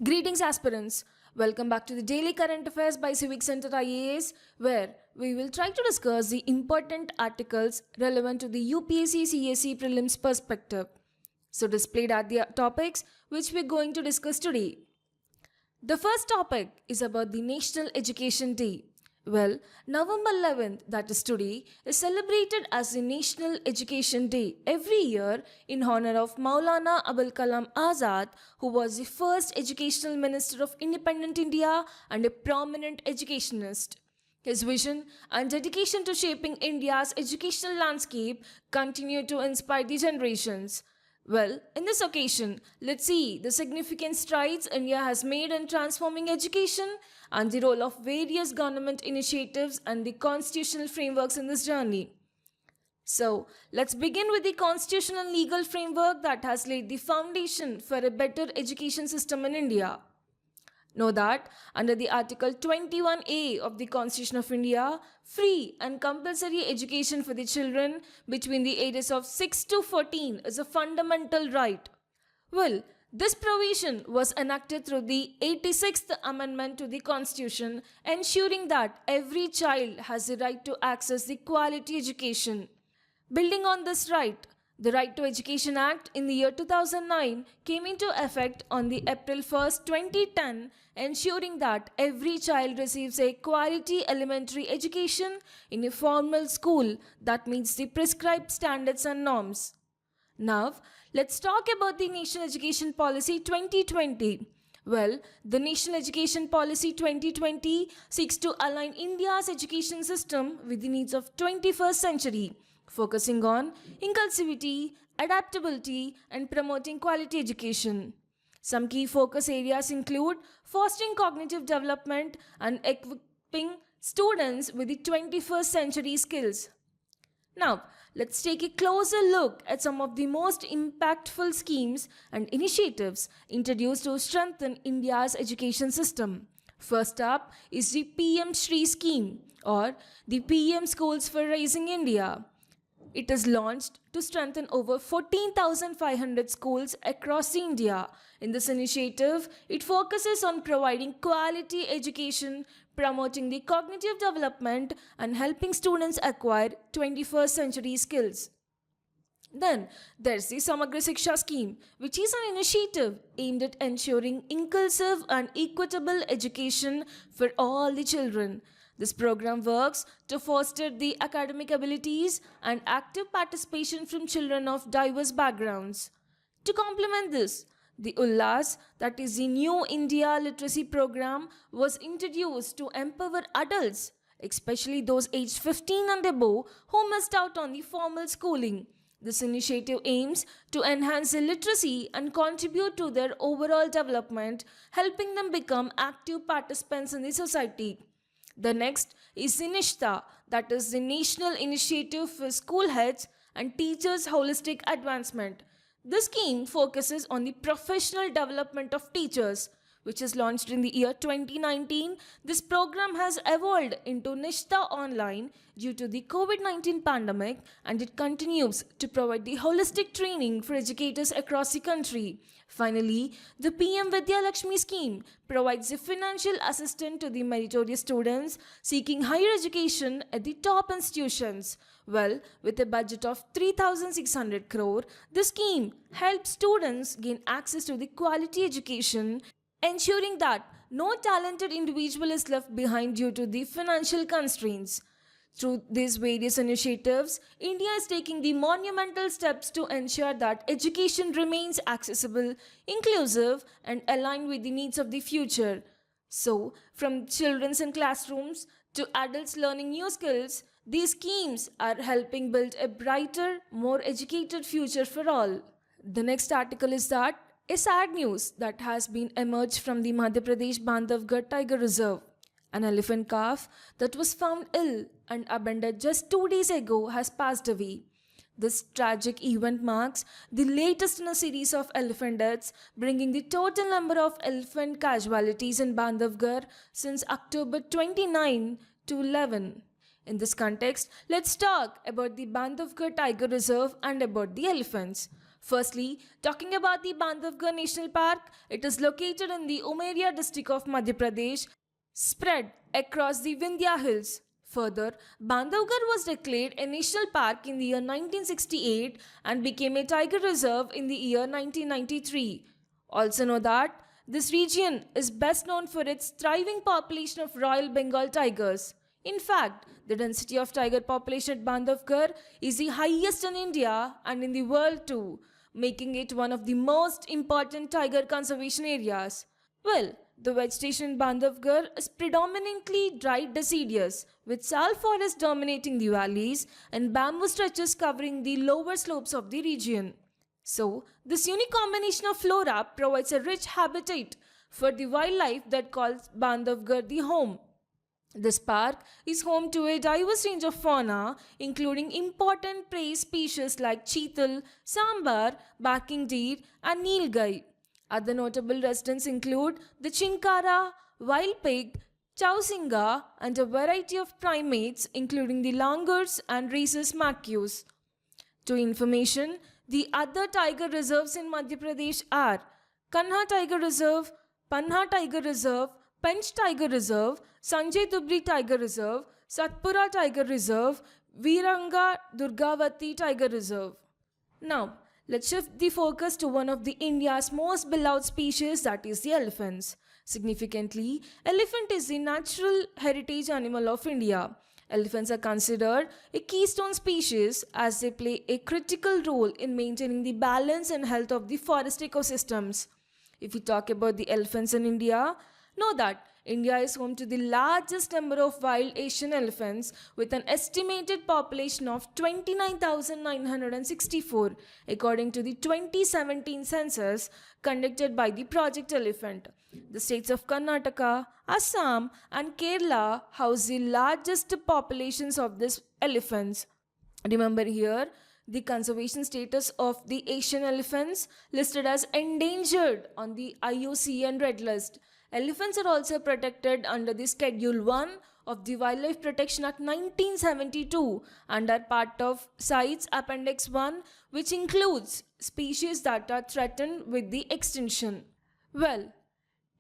Greetings, aspirants. Welcome back to the Daily Current Affairs by CivicCentre IAS, where we will try to discuss the important articles relevant to the UPSC CSE prelims perspective. So, displayed are the topics which we're going to discuss today. The first topic is about the National Education Day. Well, November 11th, that is today, is celebrated as the National Education Day every year in honor of Maulana Abul Kalam Azad, who was the first educational minister of independent India and a prominent educationist. His vision and dedication to shaping India's educational landscape continue to inspire the generations. Well, in this occasion, let's see the significant strides India has made in transforming education and the role of various government initiatives and the constitutional frameworks in this journey. So, let's begin with the constitutional and legal framework that has laid the foundation for a better education system in India. Know that under the Article 21A of the Constitution of India, free and compulsory education for the children between the ages of 6 to 14 is a fundamental right. Well, this provision was enacted through the 86th Amendment to the Constitution, ensuring that every child has the right to access the quality education. Building on this right, the Right to Education Act in the year 2009 came into effect on the April 1st, 2010, ensuring that every child receives a quality elementary education in a formal school that meets the prescribed standards and norms. Now, let's talk about the National Education Policy 2020. Well, the National Education Policy 2020 seeks to align India's education system with the needs of 21st century, focusing on inclusivity, adaptability, and promoting quality education. Some key focus areas include fostering cognitive development and equipping students with the 21st century skills. Now, let's take a closer look at some of the most impactful schemes and initiatives introduced to strengthen India's education system. First up is the PM Shri scheme, or the PM Schools for Raising India. It is launched to strengthen over 14,500 schools across India. In this initiative, it focuses on providing quality education, promoting the cognitive development, and helping students acquire 21st century skills. Then, there's the Samagra Shiksha scheme, which is an initiative aimed at ensuring inclusive and equitable education for all the children. This program works to foster the academic abilities and active participation from children of diverse backgrounds. To complement this, the ULLAS, that is the New India Literacy Program, was introduced to empower adults, especially those aged 15 and above, who missed out on the formal schooling. This initiative aims to enhance their literacy and contribute to their overall development, helping them become active participants in the society. The next is NISHTA, that is the National Initiative for School Heads and Teachers' Holistic Advancement. This scheme focuses on the professional development of teachers, which is launched in the year 2019. This program has evolved into NISHTA Online due to the COVID-19 pandemic, and it continues to provide the holistic training for educators across the country. Finally, the PM Vidya Lakshmi scheme provides a financial assistance to the meritorious students seeking higher education at the top institutions. Well, with a budget of 3,600 crore, this scheme helps students gain access to the quality education, ensuring that no talented individual is left behind due to the financial constraints. Through these various initiatives, India is taking the monumental steps to ensure that education remains accessible, inclusive, and aligned with the needs of the future. So, from children in classrooms to adults learning new skills, these schemes are helping build a brighter, more educated future for all. The next article is that a sad news that has been emerged from the Madhya Pradesh Bandhavgarh Tiger Reserve. An elephant calf that was found ill and abandoned just 2 days ago has passed away. This tragic event marks the latest in a series of elephant deaths, bringing the total number of elephant casualties in Bandhavgarh since October 29 to 11. In this context, let's talk about the Bandhavgarh Tiger Reserve and about the elephants. Firstly, talking about the Bandhavgarh National Park, it is located in the Umeria district of Madhya Pradesh, spread across the Vindhya Hills. Further, Bandhavgarh was declared a national park in the year 1968 and became a tiger reserve in the year 1993. Also know that this region is best known for its thriving population of Royal Bengal tigers. In fact, the density of tiger population at Bandhavgarh is the highest in India and in the world too, making it one of the most important tiger conservation areas. Well, the vegetation in Bandhavgarh is predominantly dry deciduous, with sal forest dominating the valleys and bamboo stretches covering the lower slopes of the region. So, this unique combination of flora provides a rich habitat for the wildlife that calls Bandhavgarh the home. This park is home to a diverse range of fauna, including important prey species like cheetal, sambar, barking deer, and nilgai. Other notable residents include the chinkara, wild pig, chausinga, and a variety of primates, including the langurs and rhesus macaques. To information, the other tiger reserves in Madhya Pradesh are Kanha Tiger Reserve, Panha Tiger Reserve, Pench Tiger Reserve, Sanjay Dubri Tiger Reserve, Satpura Tiger Reserve, Viranga Durgavati Tiger Reserve. Now, let's shift the focus to one of the India's most beloved species, that is the elephants. Significantly, elephant is the natural heritage animal of India. Elephants are considered a keystone species as they play a critical role in maintaining the balance and health of the forest ecosystems. If we talk about the elephants in India, know that India is home to the largest number of wild Asian elephants with an estimated population of 29,964 according to the 2017 census conducted by the Project Elephant. The states of Karnataka, Assam and Kerala house the largest populations of these elephants. Remember here, the conservation status of the Asian elephants listed as endangered on the IUCN Red List. Elephants are also protected under the Schedule 1 of the Wildlife Protection Act 1972 and are part of CITES Appendix 1, which includes species that are threatened with the extinction. Well,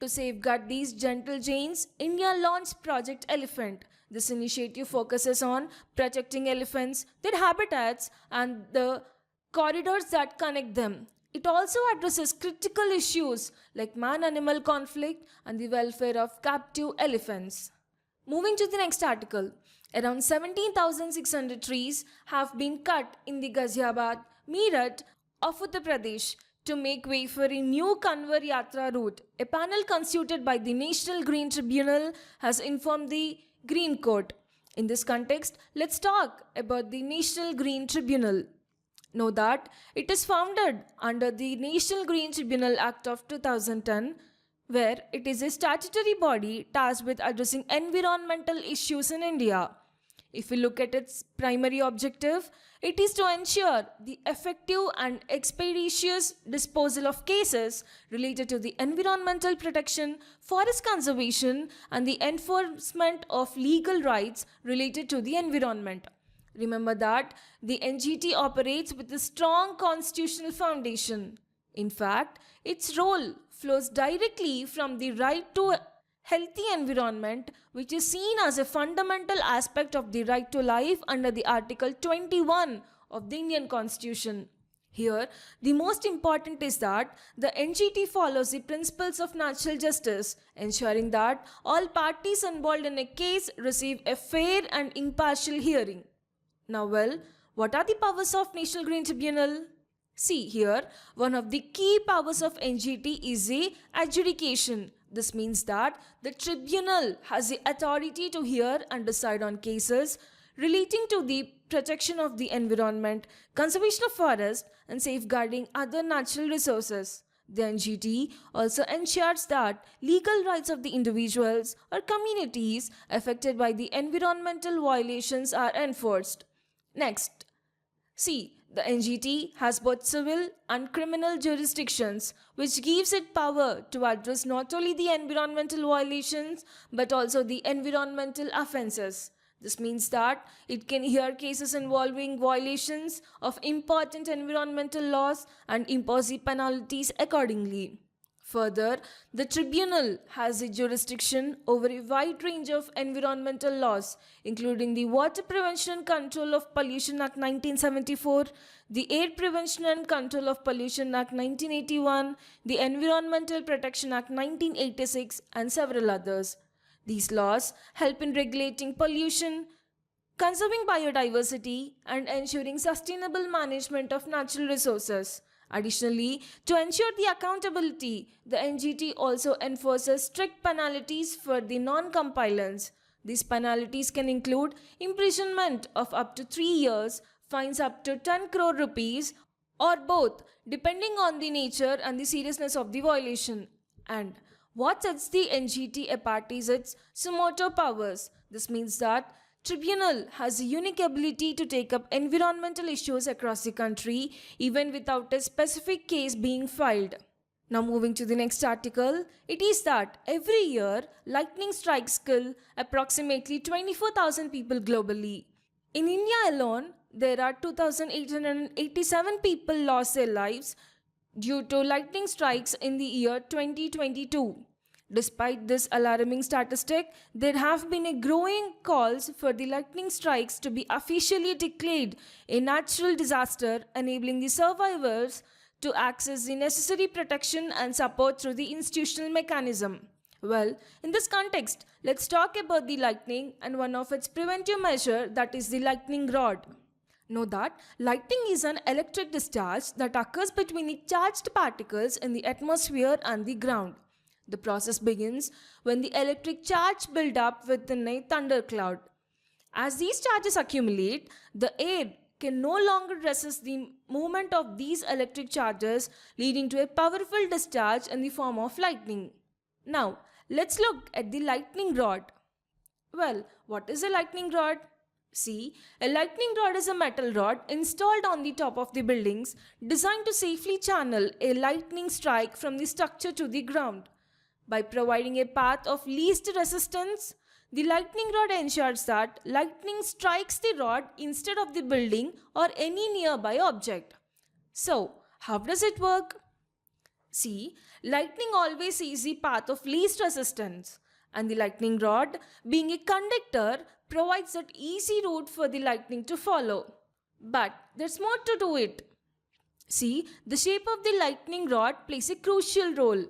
to safeguard these gentle giants, India launched Project Elephant. This initiative focuses on protecting elephants, their habitats, and the corridors that connect them. It also addresses critical issues like man-animal conflict and the welfare of captive elephants. Moving to the next article, around 17,600 trees have been cut in the Ghaziabad, Meerut of Uttar Pradesh to make way for a new Kanwar Yatra route. A panel constituted by the National Green Tribunal has informed the Green Court. In this context, let's talk about the National Green Tribunal. Know that it is founded under the National Green Tribunal Act of 2010, where it is a statutory body tasked with addressing environmental issues in India. If we look at its primary objective, it is to ensure the effective and expeditious disposal of cases related to the environmental protection, forest conservation, and the enforcement of legal rights related to the environment. Remember that the NGT operates with a strong constitutional foundation. In fact, its role flows directly from the right to a healthy environment, which is seen as a fundamental aspect of the right to life under the Article 21 of the Indian Constitution. Here, the most important is that the NGT follows the principles of natural justice, ensuring that all parties involved in a case receive a fair and impartial hearing. Now, well, what are the powers of National Green Tribunal? See here, one of the key powers of NGT is the adjudication. This means that the tribunal has the authority to hear and decide on cases relating to the protection of the environment, conservation of forest, and safeguarding other natural resources. The NGT also ensures that legal rights of the individuals or communities affected by the environmental violations are enforced. Next, see, the NGT has both civil and criminal jurisdictions, which gives it power to address not only the environmental violations but also the environmental offences. This means that it can hear cases involving violations of important environmental laws and impose the penalties accordingly. Further, the tribunal has a jurisdiction over a wide range of environmental laws, including the Water Prevention and Control of Pollution Act 1974, the Air Prevention and Control of Pollution Act 1981, the Environmental Protection Act 1986, and several others. These laws help in regulating pollution, conserving biodiversity, and ensuring sustainable management of natural resources. Additionally, to ensure the accountability, the NGT also enforces strict penalties for the non-compliance. These penalties can include imprisonment of up to 3 years, fines up to 10 crore rupees, or both, depending on the nature and the seriousness of the violation. And what sets the NGT apart is its summum powers. This means that Tribunal has a unique ability to take up environmental issues across the country even without a specific case being filed. Now moving to the next article, it is that every year lightning strikes kill approximately 24,000 people globally. In India alone, there are 2,887 people lost their lives due to lightning strikes in the year 2022. Despite this alarming statistic, there have been a growing calls for the lightning strikes to be officially declared a natural disaster, enabling the survivors to access the necessary protection and support through the institutional mechanism. Well, in this context, let's talk about the lightning and one of its preventive measure, that is the lightning rod. Know that lightning is an electric discharge that occurs between the charged particles in the atmosphere and the ground. The process begins when the electric charge builds up within a thundercloud. As these charges accumulate, the air can no longer resist the movement of these electric charges, leading to a powerful discharge in the form of lightning. Now, let's look at the lightning rod. Well, what is a lightning rod? See, a lightning rod is a metal rod installed on the top of the buildings designed to safely channel a lightning strike from the structure to the ground. By providing a path of least resistance, the lightning rod ensures that lightning strikes the rod instead of the building or any nearby object. So, how does it work? See, lightning always sees the path of least resistance, and the lightning rod, being a conductor, provides that easy route for the lightning to follow. But there's more to it. See, the shape of the lightning rod plays a crucial role.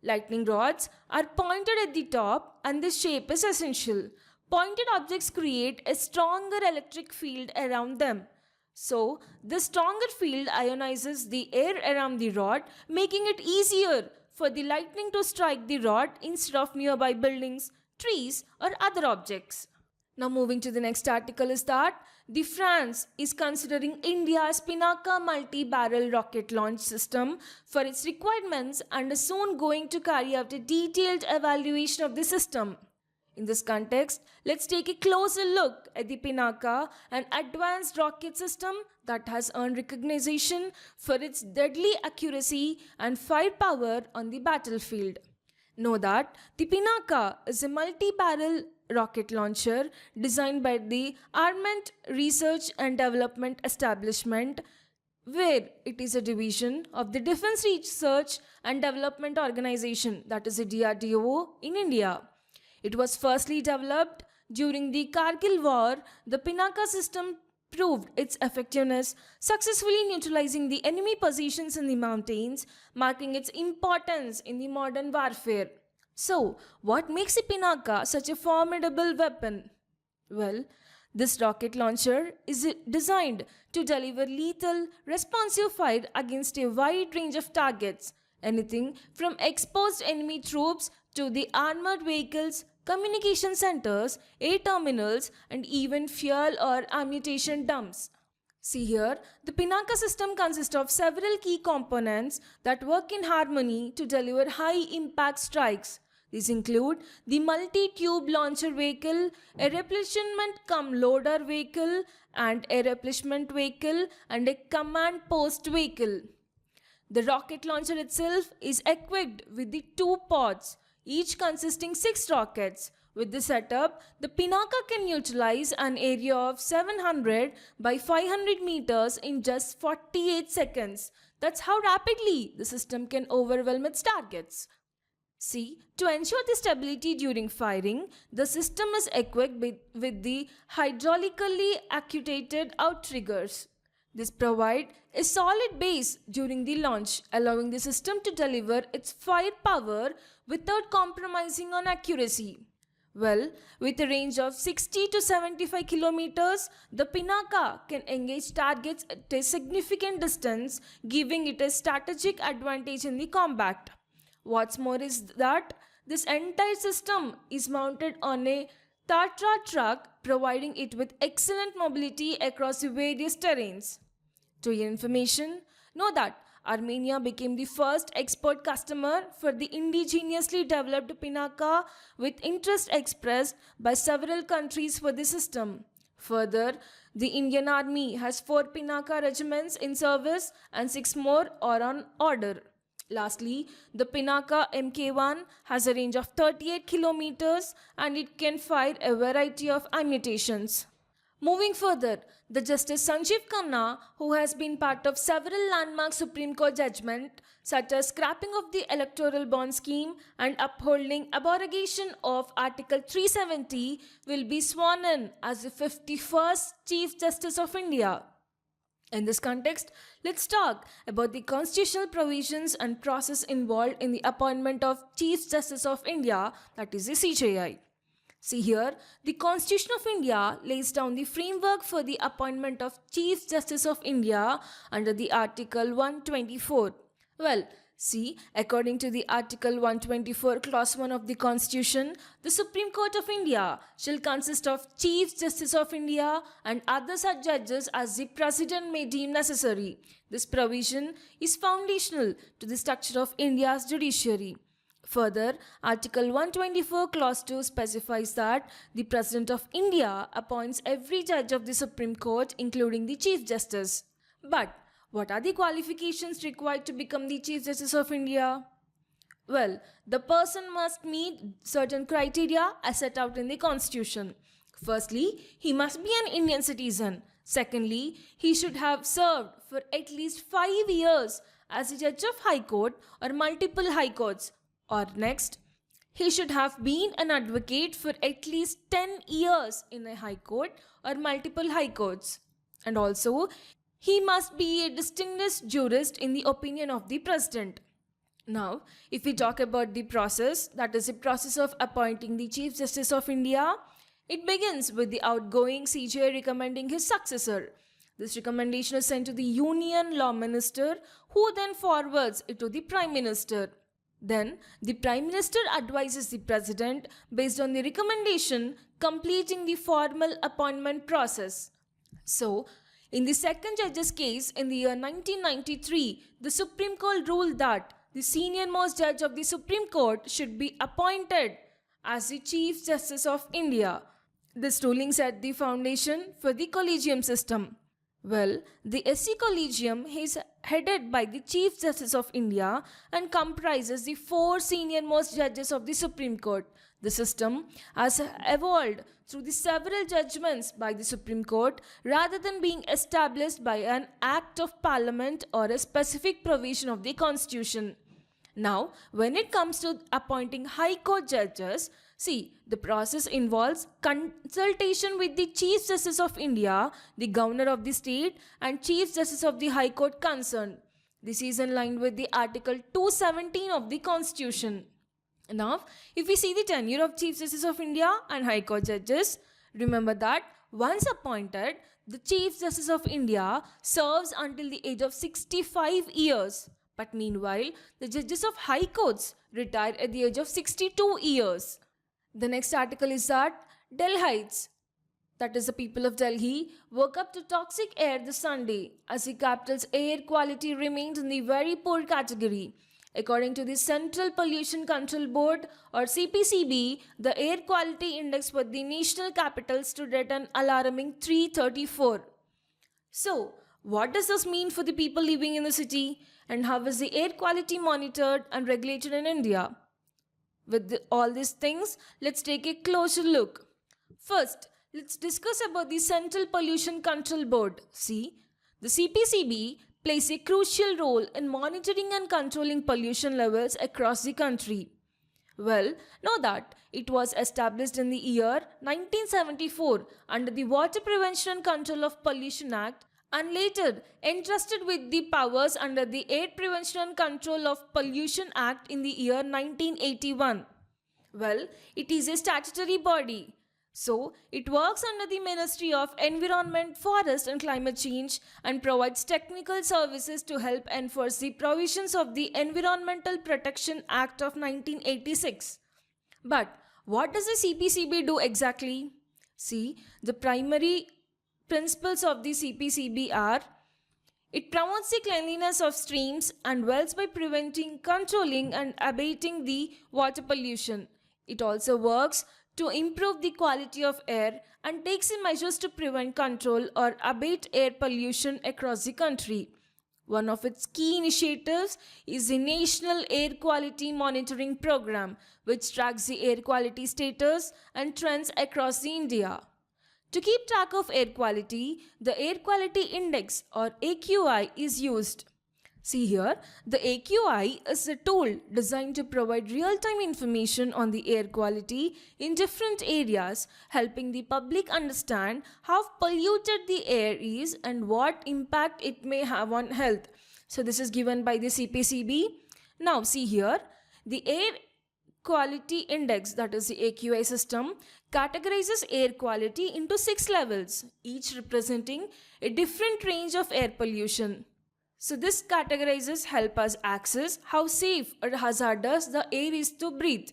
Lightning rods are pointed at the top and this shape is essential. Pointed objects create a stronger electric field around them. So, this stronger field ionizes the air around the rod, making it easier for the lightning to strike the rod instead of nearby buildings, trees, or other objects. Now moving to the next article is that the France is considering India's Pinaka multi-barrel rocket launch system for its requirements and is soon going to carry out a detailed evaluation of the system. In this context, let's take a closer look at the Pinaka, an advanced rocket system that has earned recognition for its deadly accuracy and firepower on the battlefield. Know that the Pinaka is a multi-barrel rocket launcher designed by the Armament Research and Development Establishment, where it is a division of the Defense Research and Development Organization, that is a DRDO, in India. It was firstly developed during the Kargil War. The Pinaka system proved its effectiveness, successfully neutralizing the enemy positions in the mountains, marking its importance in the modern warfare. So, what makes the Pinaka such a formidable weapon? Well, this rocket launcher is designed to deliver lethal, responsive fire against a wide range of targets, anything from exposed enemy troops to the armored vehicles, communication centers, air terminals, and even fuel or ammunition dumps. See here, the Pinaka system consists of several key components that work in harmony to deliver high-impact strikes. These include the multi-tube launcher vehicle, a replenishment-cum-loader vehicle, and a replenishment vehicle, and a command post vehicle. The rocket launcher itself is equipped with the two pods, each consisting 6 rockets, With this setup, the Pinaka can utilize an area of 700 by 500 meters in just 48 seconds. That's how rapidly the system can overwhelm its targets. See, to ensure the stability during firing, the system is equipped with the hydraulically actuated outriggers. This provides a solid base during the launch, allowing the system to deliver its firepower without compromising on accuracy. Well, with a range of 60 to 75 kilometers, the Pinaka can engage targets at a significant distance, giving it a strategic advantage in the combat. What's more is that this entire system is mounted on a Tatra truck, providing it with excellent mobility across the various terrains. To your information, know that Armenia became the first export customer for the indigenously developed Pinaka, with interest expressed by several countries for the system. Further, the Indian Army has 4 Pinaka regiments in service and 6 more are on order. Lastly, the Pinaka Mk1 has a range of 38 kilometers and it can fire a variety of ammunitions. Moving further, the Justice Sanjeev Khanna, who has been part of several landmark Supreme Court judgments such as scrapping of the electoral bond scheme and upholding abrogation of Article 370, will be sworn in as the 51st Chief Justice of India. In this context, let's talk about the constitutional provisions and process involved in the appointment of Chief Justice of India, that is the CJI. See here, the Constitution of India lays down the framework for the appointment of Chief Justice of India under the Article 124. Well, see, according to the Article 124, Clause 1 of the Constitution, the Supreme Court of India shall consist of Chief Justice of India and other such judges as the President may deem necessary. This provision is foundational to the structure of India's judiciary. Further, Article 124 Clause 2 specifies that the President of India appoints every judge of the Supreme Court, including the Chief Justice. But what are the qualifications required to become the Chief Justice of India? Well, the person must meet certain criteria as set out in the Constitution. Firstly, he must be an Indian citizen. Secondly, he should have served for at least 5 years as a judge of High Court or multiple High Courts. Or next, he should have been an advocate for at least 10 years in a High Court or multiple High Courts. And also, he must be a distinguished jurist in the opinion of the President. Now, if we talk about the process, that is the process of appointing the Chief Justice of India, it begins with the outgoing CJI recommending his successor. This recommendation is sent to the Union Law Minister, who then forwards it to the Prime Minister. Then, the Prime Minister advises the President based on the recommendation, completing the formal appointment process. So, in the second judge's case in the year 1993, the Supreme Court ruled that the senior most judge of the Supreme Court should be appointed as the Chief Justice of India. This ruling set the foundation for the collegium system. Well, the SC Collegium is headed by the Chief Justice of India and comprises the 4 senior-most judges of the Supreme Court. The system has evolved through the several judgments by the Supreme Court rather than being established by an Act of Parliament or a specific provision of the Constitution. Now, when it comes to appointing High Court judges, see, the process involves consultation with the Chief Justice of India, the Governor of the state, and Chief Justice of the High Court concerned. This is in line with the Article 217 of the Constitution. Now, if we see the tenure of Chief Justice of India and High Court judges, remember that once appointed, the Chief Justice of India serves until the age of 65 years. But meanwhile, the judges of High Courts retire at the age of 62 years. The next article is that Delhiites, that is the people of Delhi, woke up to toxic air this Sunday as the capital's air quality remains in the very poor category. According to the Central Pollution Control Board or CPCB, the air quality index for the national capital stood at an alarming 334. So, what does this mean for the people living in the city, and how is the air quality monitored and regulated in India? With all these things, let's take a closer look. First, let's discuss about the Central Pollution Control Board. See, the CPCB plays a crucial role in monitoring and controlling pollution levels across the country. Well, know that it was established in the year 1974 under the Water Prevention and Control of Pollution Act and later entrusted with the powers under the Air Prevention and Control of Pollution Act in the year 1981. Well, it is a statutory body. So, it works under the Ministry of Environment, Forest and Climate Change and provides technical services to help enforce the provisions of the Environmental Protection Act of 1986. But what does the CPCB do exactly? See, the primary principles of the CPCB are: it promotes the cleanliness of streams and wells by preventing, controlling and abating the water pollution. It also works to improve the quality of air and takes in measures to prevent, control or abate air pollution across the country. One of its key initiatives is the National Air Quality Monitoring Program, which tracks the air quality status and trends across the India. To keep track of air quality, the Air Quality Index or AQI is used. See here, the AQI is a tool designed to provide real-time information on the air quality in different areas, helping the public understand how polluted the air is and what impact it may have on health. So this is given by the CPCB. Now see here, the Air Quality Index, that is the AQI system, categorizes air quality into 6 levels, each representing a different range of air pollution. So this categorizes help us access how safe or hazardous the air is to breathe.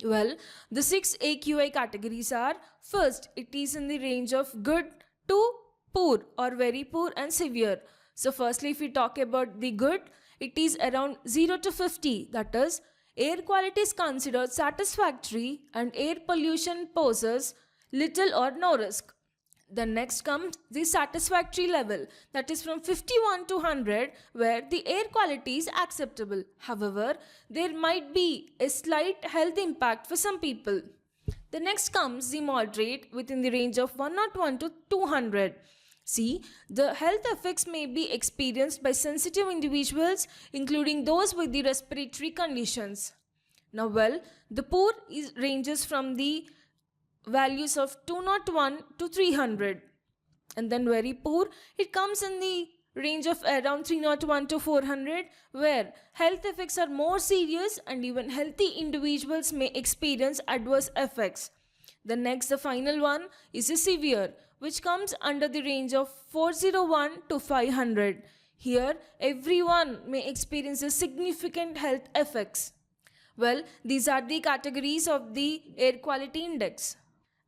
Well, the 6 AQI categories are: first, it is in the range of good to poor or very poor and severe. So firstly, if we talk about the good, it is around 0 to 50. That is, air quality is considered satisfactory and air pollution poses little or no risk. Then next comes the satisfactory level, that is from 51 to 100, where the air quality is acceptable. However, there might be a slight health impact for some people. The next comes the moderate, within the range of 101 to 200. See, the health effects may be experienced by sensitive individuals, including those with the respiratory conditions. Now, well, the poor ranges from the values of 201 to 300, and then very poor, it comes in the range of around 301 to 400, where health effects are more serious and even healthy individuals may experience adverse effects. The final one is a severe, which comes under the range of 401 to 500. Here, everyone may experience a significant health effects. Well, these are the categories of the air quality index.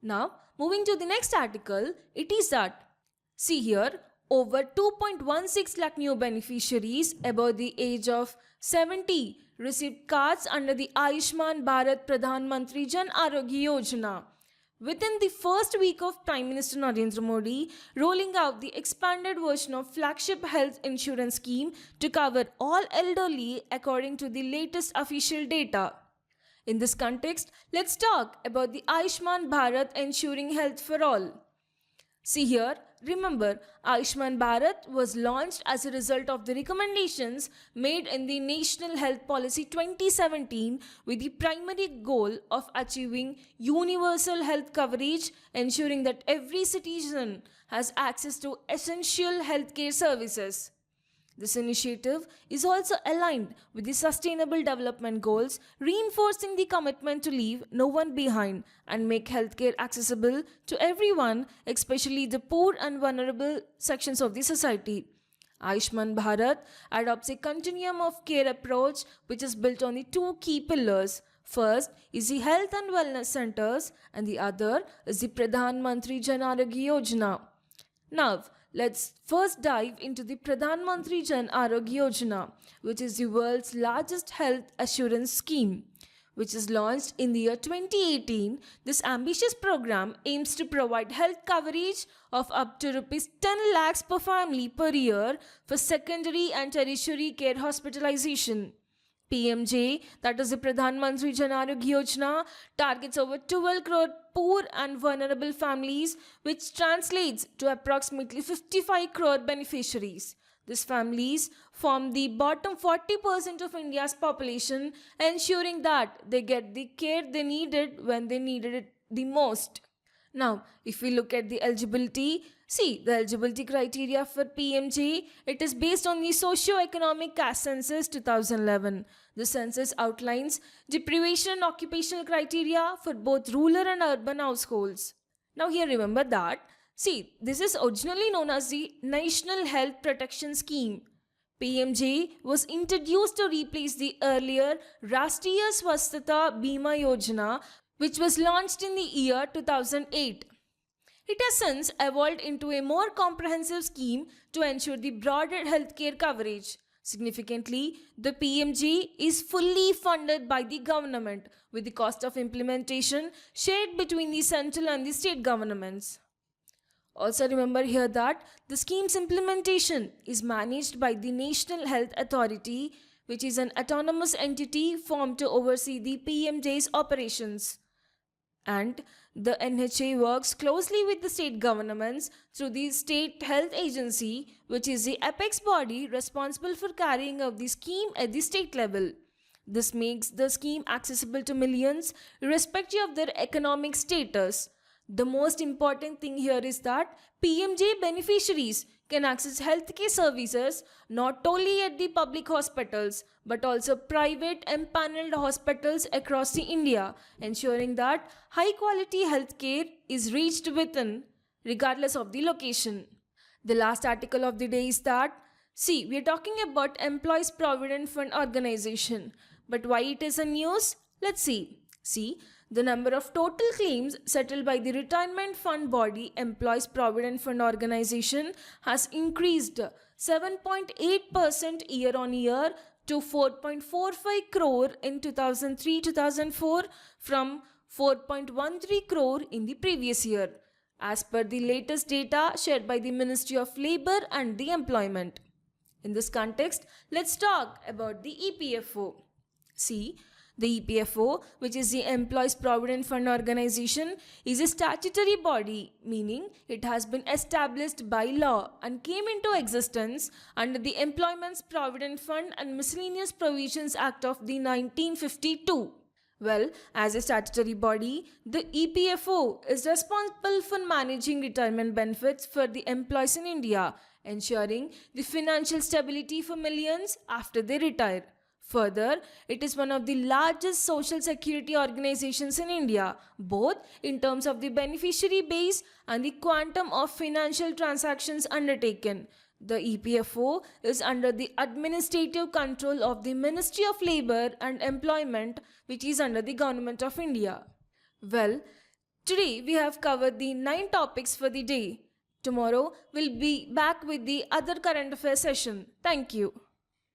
Now, moving to the next article, it is that, see here, over 2.16 lakh new beneficiaries above the age of 70 received cards under the Ayushman Bharat Pradhan Mantri Jan Arogya Yojana. Within the first week of Prime Minister Narendra Modi rolling out the expanded version of flagship health insurance scheme to cover all elderly according to the latest official data. In this context, let's talk about the Ayushman Bharat ensuring health for all. See here, remember, Ayushman Bharat was launched as a result of the recommendations made in the National Health Policy 2017 with the primary goal of achieving universal health coverage, ensuring that every citizen has access to essential healthcare services. This initiative is also aligned with the Sustainable Development Goals, reinforcing the commitment to leave no one behind and make healthcare accessible to everyone, especially the poor and vulnerable sections of the society. Ayushman Bharat adopts a continuum of care approach which is built on the 2 key pillars. First is the health and wellness centers and the other is the Pradhan Mantri Jan Arogya Yojana. Now, let's first dive into the Pradhan Mantri Jan Arogya Yojana, which is the world's largest health assurance scheme. Which is launched in the year 2018, this ambitious program aims to provide health coverage of up to Rs 10 lakhs per family per year for secondary and tertiary care hospitalization. PMJ, that is the Pradhan Mantri Jan Arogya Yojana, targets over 12 crore poor and vulnerable families, which translates to approximately 55 crore beneficiaries. These families form the bottom 40% of India's population, ensuring that they get the care they needed when they needed it the most. Now, if we look at the eligibility, see the eligibility criteria for PMJ, it is based on the socio-economic caste census 2011. The census outlines deprivation and occupational criteria for both rural and urban households. Now here remember that, see, this is originally known as the National Health Protection Scheme. PMJ was introduced to replace the earlier Rashtriya Swasthata Bima Yojana, which was launched in the year 2008. It has since evolved into a more comprehensive scheme to ensure the broader healthcare coverage. Significantly, the PMJ is fully funded by the government, with the cost of implementation shared between the central and the state governments. Also remember here that the scheme's implementation is managed by the National Health Authority, which is an autonomous entity formed to oversee the PMJ's operations. And the NHA works closely with the state governments through the State Health Agency, which is the apex body responsible for carrying out the scheme at the state level. This makes the scheme accessible to millions, irrespective of their economic status. The most important thing here is that PMJ beneficiaries can access healthcare services not only at the public hospitals but also private empaneled hospitals across the India, ensuring that high quality healthcare is reached within regardless of the location. The last article of the day is that, see, we are talking about Employees Provident Fund Organization, but why it is a news? Let's see. See, the number of total claims settled by the retirement fund body Employees Provident Fund Organization has increased 7.8% year on year to 4.45 crore in 2003-2004 from 4.13 crore in the previous year, as per the latest data shared by the Ministry of Labour and the Employment. In this context, let's talk about the EPFO. See, the EPFO, which is the Employees Provident Fund Organization, is a statutory body, meaning it has been established by law and came into existence under the Employment's Provident Fund and Miscellaneous Provisions Act of the 1952. Well, as a statutory body, the EPFO is responsible for managing retirement benefits for the employees in India, ensuring the financial stability for millions after they retire. Further, it is one of the largest social security organizations in India, both in terms of the beneficiary base and the quantum of financial transactions undertaken. The EPFO is under the administrative control of the Ministry of Labour and Employment, which is under the Government of India. Well, today we have covered the 9 topics for the day. Tomorrow we'll be back with the other current affairs session. Thank you.